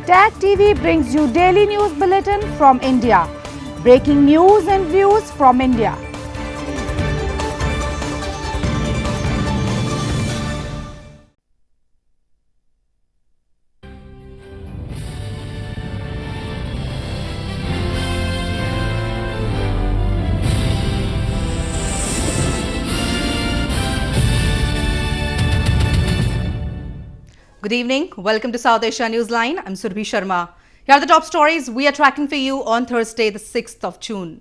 Tag TV brings you daily news bulletin from India. Breaking news and views from India. Good evening. Welcome to South Asia Newsline. I'm Surbhi Sharma. Here are the top stories we are tracking for you on Thursday, the 6th of June.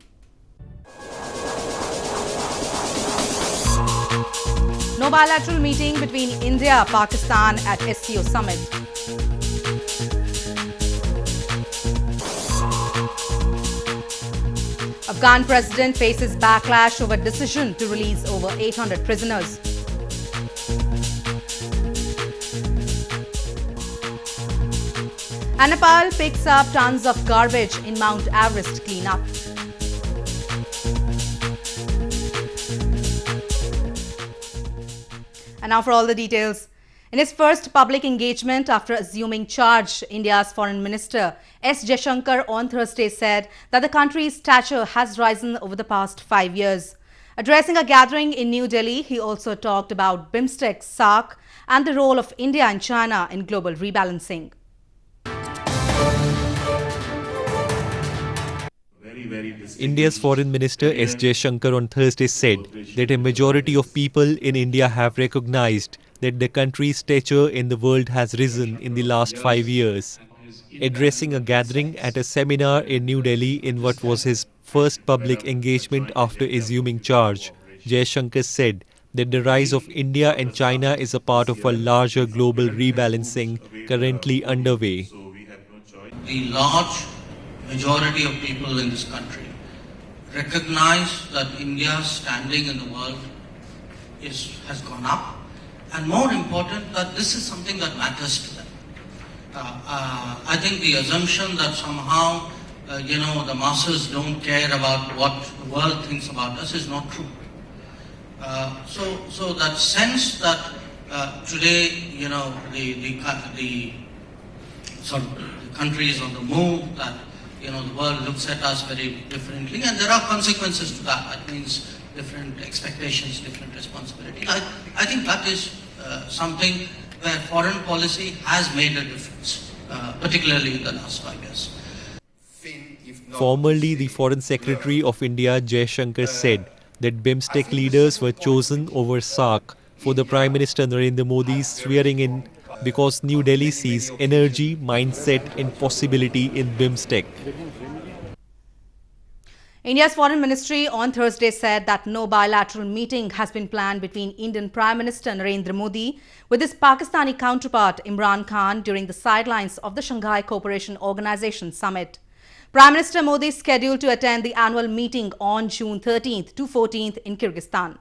No bilateral meeting between India, Pakistan at SCO summit. Afghan president faces backlash over decision to release over 800 prisoners. And Nepal picks up tons of garbage in Mount Everest cleanup. And now for all the details. In his first public engagement after assuming charge, India's Foreign Minister S. Jaishankar on Thursday said that the country's stature has risen over the past 5 years. Addressing a gathering in New Delhi, he also talked about BIMSTEC, SAARC, and the role of India and China in global rebalancing. India's Foreign Minister S. Jaishankar on Thursday said that a majority of people in India have recognized that the country's stature in the world has risen in the last 5 years. Addressing a gathering at a seminar in New Delhi in what was his first public engagement after assuming charge, Jaishankar said that the rise of India and China is a part of a larger global rebalancing currently underway. The large majority of people in this country recognize that India's standing in the world has gone up, and more important, that this is something that matters to them. I think the assumption that somehow the masses don't care about what the world thinks about us is not true. So that sense that today the country is on the move, that the world looks at us very differently, and there are consequences to that. That means different expectations, different responsibility. I think that is something where foreign policy has made a difference, particularly in the last 5 years. Formerly, the Foreign Secretary of India, Jaishankar, said that BIMSTEC leaders were chosen over SAARC for the Prime Minister Narendra Modi's swearing in because New Delhi sees energy, mindset and possibility in BIMSTEC. India's Foreign Ministry on Thursday said that no bilateral meeting has been planned between Indian Prime Minister Narendra Modi with his Pakistani counterpart Imran Khan during the sidelines of the Shanghai Cooperation Organization summit. Prime Minister Modi is scheduled to attend the annual meeting on June 13th to 14th in Kyrgyzstan.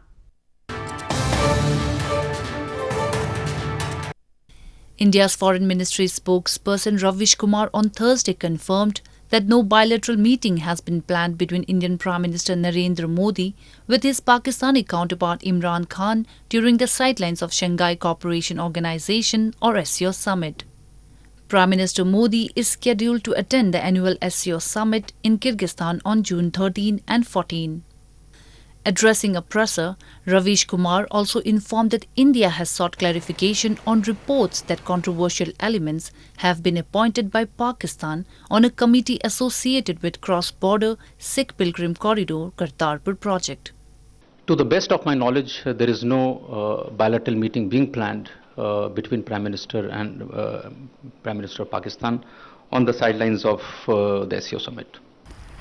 India's Foreign Ministry spokesperson Ravish Kumar on Thursday confirmed that no bilateral meeting has been planned between Indian Prime Minister Narendra Modi with his Pakistani counterpart Imran Khan during the sidelines of Shanghai Cooperation Organization or SCO summit. Prime Minister Modi is scheduled to attend the annual SCO summit in Kyrgyzstan on June 13 and 14. Addressing a presser, Ravish Kumar also informed that India has sought clarification on reports that controversial elements have been appointed by Pakistan on a committee associated with cross-border Sikh pilgrim corridor Kartarpur project. To the best of my knowledge, there is no bilateral meeting being planned between Prime Minister and Prime Minister of Pakistan on the sidelines of the SCO summit.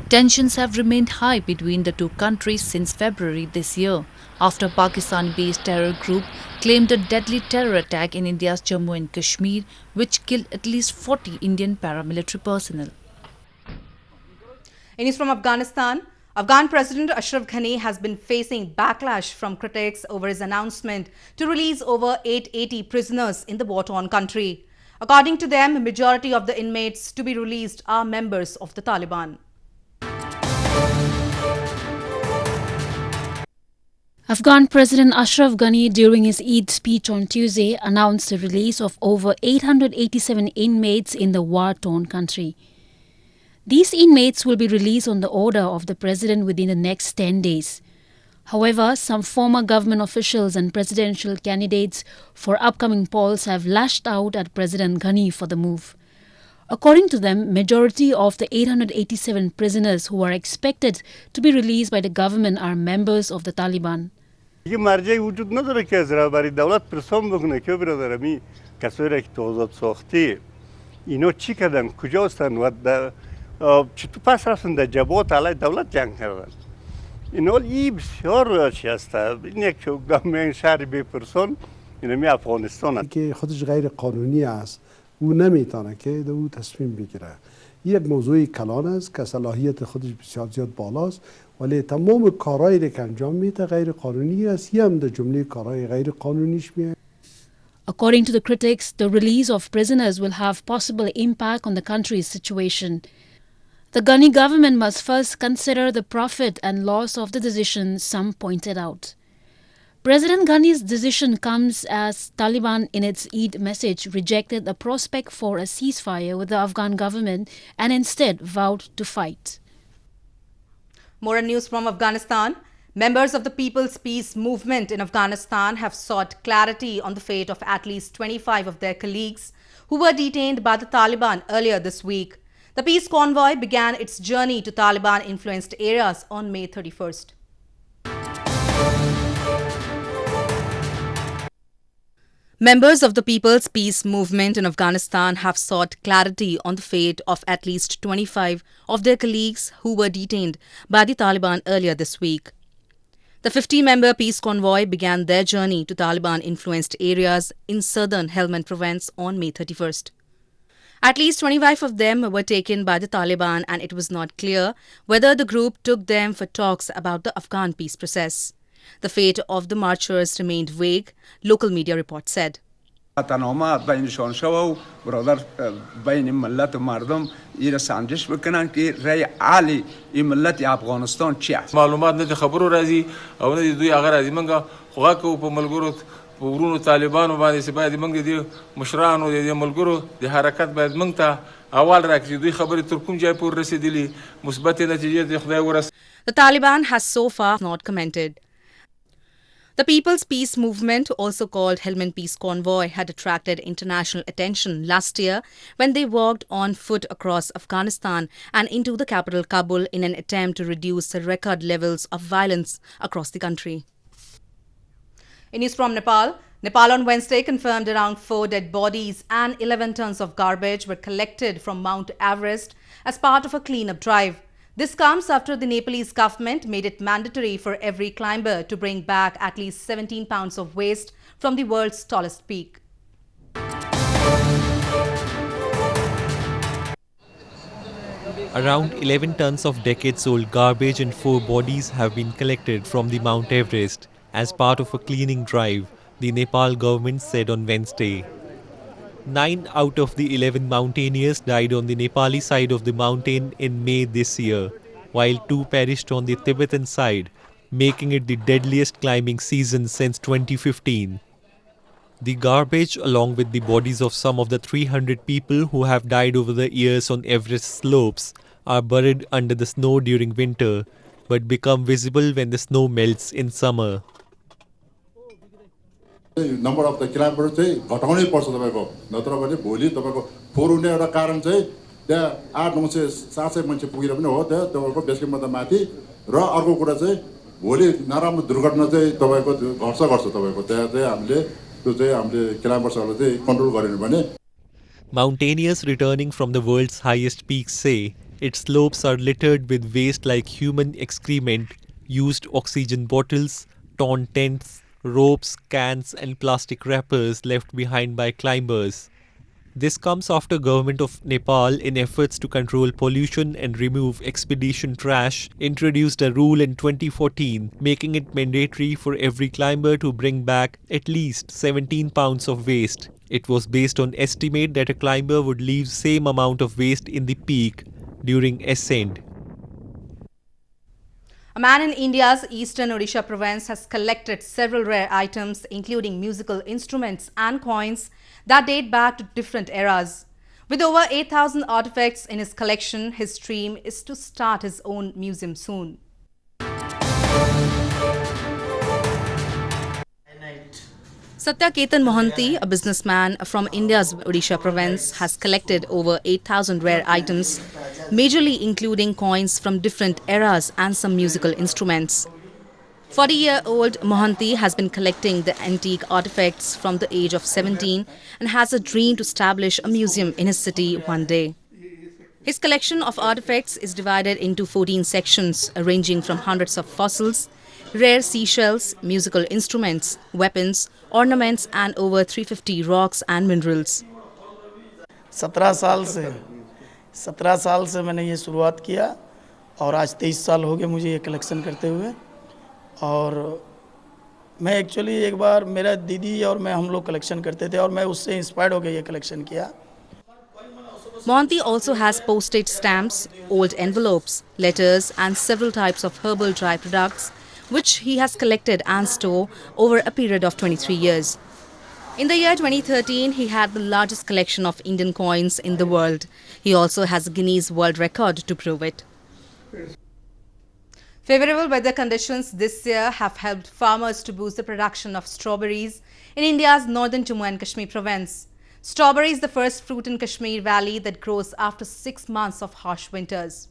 Tensions have remained high between the two countries since February this year, after Pakistan-based terror group claimed a deadly terror attack in India's Jammu and Kashmir, which killed at least 40 Indian paramilitary personnel. In news from Afghanistan, Afghan President Ashraf Ghani has been facing backlash from critics over his announcement to release over 880 prisoners in the war-torn country. According to them, a majority of the inmates to be released are members of the Taliban. Afghan President Ashraf Ghani, during his Eid speech on Tuesday, announced the release of over 887 inmates in the war-torn country. These inmates will be released on the order of the president within the next 10 days. However, some former government officials and presidential candidates for upcoming polls have lashed out at President Ghani for the move. According to them, majority of the 887 prisoners who are expected to be released by the government are members of the Taliban. یه مرجعی وجود نداره که از رهبری دولت پرسان بکنه که برادر می کسایی که تو آزاد ساختی اینا چی کردن کجا هستن و چطور پس رفتن در جبهات علیه دولت جنگ کردن اینا این بسیار رویشی هست این یک اقدام شهر بپرسان اینا می افغانستان که خودش غیر قانونی است او نمیتونه که او تصمیم بگیره یک موضوع کلان است که صلاحیت خودش بسیار زیاد بالاست ولی تمام کارهایی که انجام میده غیر قانونی است هم در جمله کارهای غیر قانونیش میاد. According to the critics, the release of prisoners will have possible impact on the country's situation. The Ghani government must first consider the profit and loss of the decision, some pointed out. President Ghani's decision comes as Taliban, in its Eid message, rejected the prospect for a ceasefire with the Afghan government and instead vowed to fight. More news from Afghanistan. Members of the People's Peace Movement in Afghanistan have sought clarity on the fate of at least 25 of their colleagues who were detained by the Taliban earlier this week. The peace convoy began its journey to Taliban-influenced areas on May 31st. Members of the People's Peace Movement in Afghanistan have sought clarity on the fate of at least 25 of their colleagues who were detained by the Taliban earlier this week. The 50-member peace convoy began their journey to Taliban-influenced areas in southern Helmand province on May 31st. At least 25 of them were taken by the Taliban, and it was not clear whether the group took them for talks about the Afghan peace process. The fate of the marchers remained vague, local media reports said. تنامه بینشان شو و برادر بین ملت و مردم این سنجش بکنن که رای عالی این ملت افغانستان چی است معلومات نه خبرو راځي او نه دوی هغه راځي منګه خوګه کو په ملګرو په ورونو طالبانو باندې سپای دي منګه دي مشرانو دي ملګرو د حرکت باید منګ ته اول راکړي دوی خبرې تر کوم ځای پورې رسیدلي مثبت نتیجې د خدای ورس. The Taliban has so far not commented. The People's Peace Movement, also called Helmand Peace Convoy, had attracted international attention last year when they walked on foot across Afghanistan and into the capital Kabul in an attempt to reduce the record levels of violence across the country. In news from Nepal, Nepal on Wednesday confirmed around 4 dead bodies and 11 tons of garbage were collected from Mount Everest as part of a cleanup drive. This comes after the Nepalese government made it mandatory for every climber to bring back at least 17 pounds of waste from the world's tallest peak. Around 11 tons of decades-old garbage and 4 bodies have been collected from the Mount Everest as part of a cleaning drive, the Nepal government said on Wednesday. 9 out of the 11 mountaineers died on the Nepali side of the mountain in May this year, while 2 perished on the Tibetan side, making it the deadliest climbing season since 2015. The garbage, along with the bodies of some of the 300 people who have died over the years on Everest slopes, are buried under the snow during winter, but become visible when the snow melts in summer. Number of the climbers घटाउनै पर्छ तपाईको नत्र भने भोलि तपाईको four हुने एउटा कारण चाहिँ त्यहाँ 8-900 700 मान्छे पुगेर पनि हो त्यहाँ तपाईको बेसको मत माथि र अर्को कुरा चाहिँ भोलि नराम्रो दुर्घटना चाहिँ तपाईको घट्छ तपाईको त्यहाँ चाहिँ हामीले क्लाइम्बर्सहरुले चाहिँ कन्ट्रोल गरेन भने. Mountaineers returning from the world's highest peaks say its slopes are littered with waste like human excrement, used oxygen bottles, torn tents, ropes, cans and plastic wrappers left behind by climbers. This comes after government of Nepal, in efforts to control pollution and remove expedition trash, introduced a rule in 2014 making it mandatory for every climber to bring back at least 17 pounds of waste. It was based on estimate that a climber would leave same amount of waste in the peak during ascent. A man in India's eastern Odisha province has collected several rare items, including musical instruments and coins that date back to different eras. With over 8,000 artifacts in his collection, his dream is to start his own museum soon. Satyaketan Mohanty, a businessman from India's Odisha province, has collected over 8,000 rare items, majorly including coins from different eras and some musical instruments. 40-year-old Mohanty has been collecting the antique artifacts from the age of 17 and has a dream to establish a museum in his city one day. His collection of artifacts is divided into 14 sections, ranging from hundreds of fossils, rare seashells, musical instruments, weapons, ornaments and over 350 rocks and minerals. 17 साल से मैंने ये शुरुआत किया और आज 23 साल हो गए मुझे ये कलेक्शन करते हुए। और मैं एक्चुअली एक बार मेरा दीदी और मैं हम लोग कलेक्शन करते थे और मैं उससे इंस्पायर्ड होकर ये कलेक्शन किया। Mohanty also has postage stamps, old envelopes, letters and several types of herbal dry products which he has collected and stored over a period of 23 years. In the year 2013, he had the largest collection of Indian coins in the world. He also has a Guinness World Record to prove it. Favorable weather conditions this year have helped farmers to boost the production of strawberries in India's northern Jammu and Kashmir province. Strawberry is the first fruit in Kashmir Valley that grows after 6 months of harsh winters.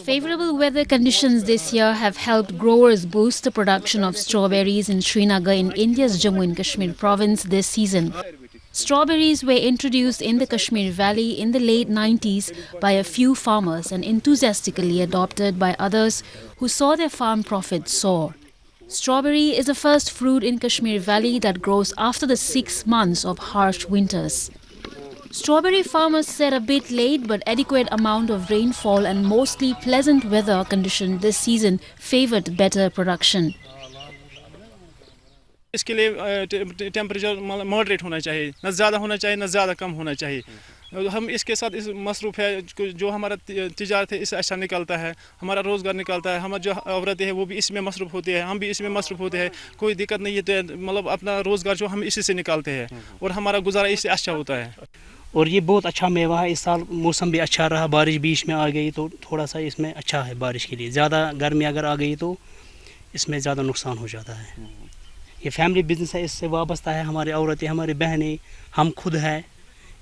Favorable weather conditions this year have helped growers boost the production of strawberries in Srinagar in India's Jammu and Kashmir province this season. Strawberries were introduced in the Kashmir Valley in the late 90s by a few farmers and enthusiastically adopted by others who saw their farm profits soar. Strawberry is the first fruit in Kashmir Valley that grows after the 6 months of harsh winters. Strawberry farmers said a bit late but adequate amount of rainfall and mostly pleasant weather conditions this season favored better production. इसके लिए temperature moderate होना चाहिए, न ज़्यादा होना चाहिए न ज़्यादा कम होना चाहिए। हम इसके साथ इस मसरूफ़ है जो हमारा तिजारत है इससे अच्छा निकलता है, हमारा रोज़गार निकलता है, हमारा जो औरतें हैं वो भी इसमें मसरूफ़ होती है, हम भी इसमें मसरूफ़ होते हैं, कोई दिक्कत नहीं है। तो मतलब अपना रोज़गार जो हम इसी से निकालते हैं और हमारा गुजारा इससे अच्छा होता है। और ये बहुत अच्छा मेवा है। इस साल मौसम भी अच्छा रहा, बारिश बीच में आ गई तो थोड़ा सा इसमें अच्छा है बारिश के लिए। ज़्यादा गर्मी अगर आ गई तो इसमें ज़्यादा नुकसान हो जाता है। ये फैमिली बिजनेस है, इससे वाबस्ता है हमारी औरतें, हमारी बहनें, हम खुद हैं,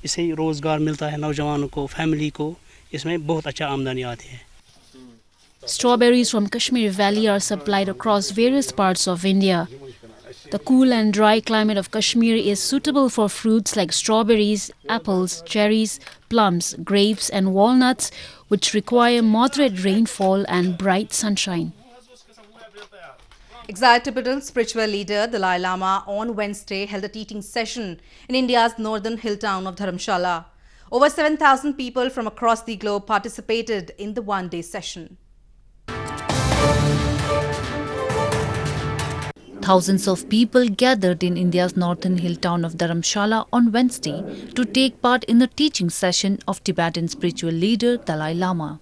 इससे रोज़गार मिलता है नौजवानों को, फैमिली को, इसमें बहुत अच्छा आमदनी आती है। Strawberries from Kashmir Valley are supplied across various parts of India. The cool and dry climate of Kashmir is suitable for fruits like strawberries, apples, cherries, plums, grapes and walnuts, which require moderate rainfall and bright sunshine. Exiled Tibetan spiritual leader Dalai Lama on Wednesday held a teaching session in India's northern hill town of Dharamshala. Over 7,000 people from across the globe participated in the one-day session. Thousands of people gathered in India's northern hill town of Dharamshala on Wednesday to take part in the teaching session of Tibetan spiritual leader Dalai Lama.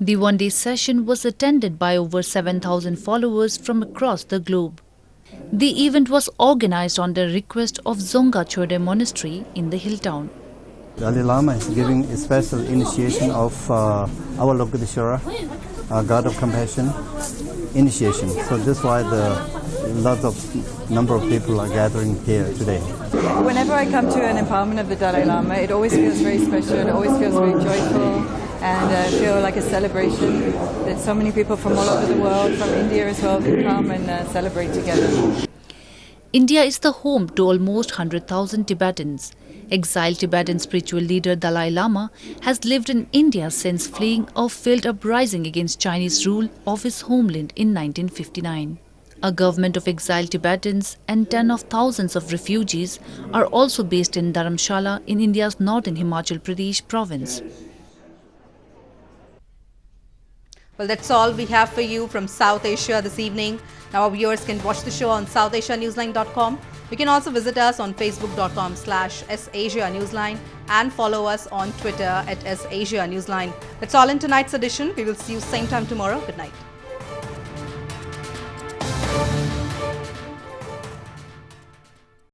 The one-day session was attended by over 7,000 followers from across the globe. The event was organized on the request of Zonga Chode Monastery in the hill town. Dalai Lama is giving a special initiation of our Lokadeshwara, God of Compassion initiation. So that's why lots of number of people are gathering here today. Whenever I come to an empowerment of the Dalai Lama, it always feels very special, it always feels very joyful, and I feel like a celebration that so many people from all over the world, from India as well, can come and celebrate together. India is the home to almost 100,000 Tibetans. Exiled Tibetan spiritual leader Dalai Lama has lived in India since fleeing a failed uprising against Chinese rule of his homeland in 1959. A government of exiled Tibetans and 10 of thousands of refugees are also based in Dharamshala in India's northern Himachal Pradesh province. Well, that's all we have for you from South Asia this evening. Now our viewers can watch the show on SouthAsiaNewsline.com. You can also visit us on facebook.com/SAsia Newsline and follow us on Twitter @SAsia Newsline. That's all in tonight's edition. We will see you same time tomorrow. Good night.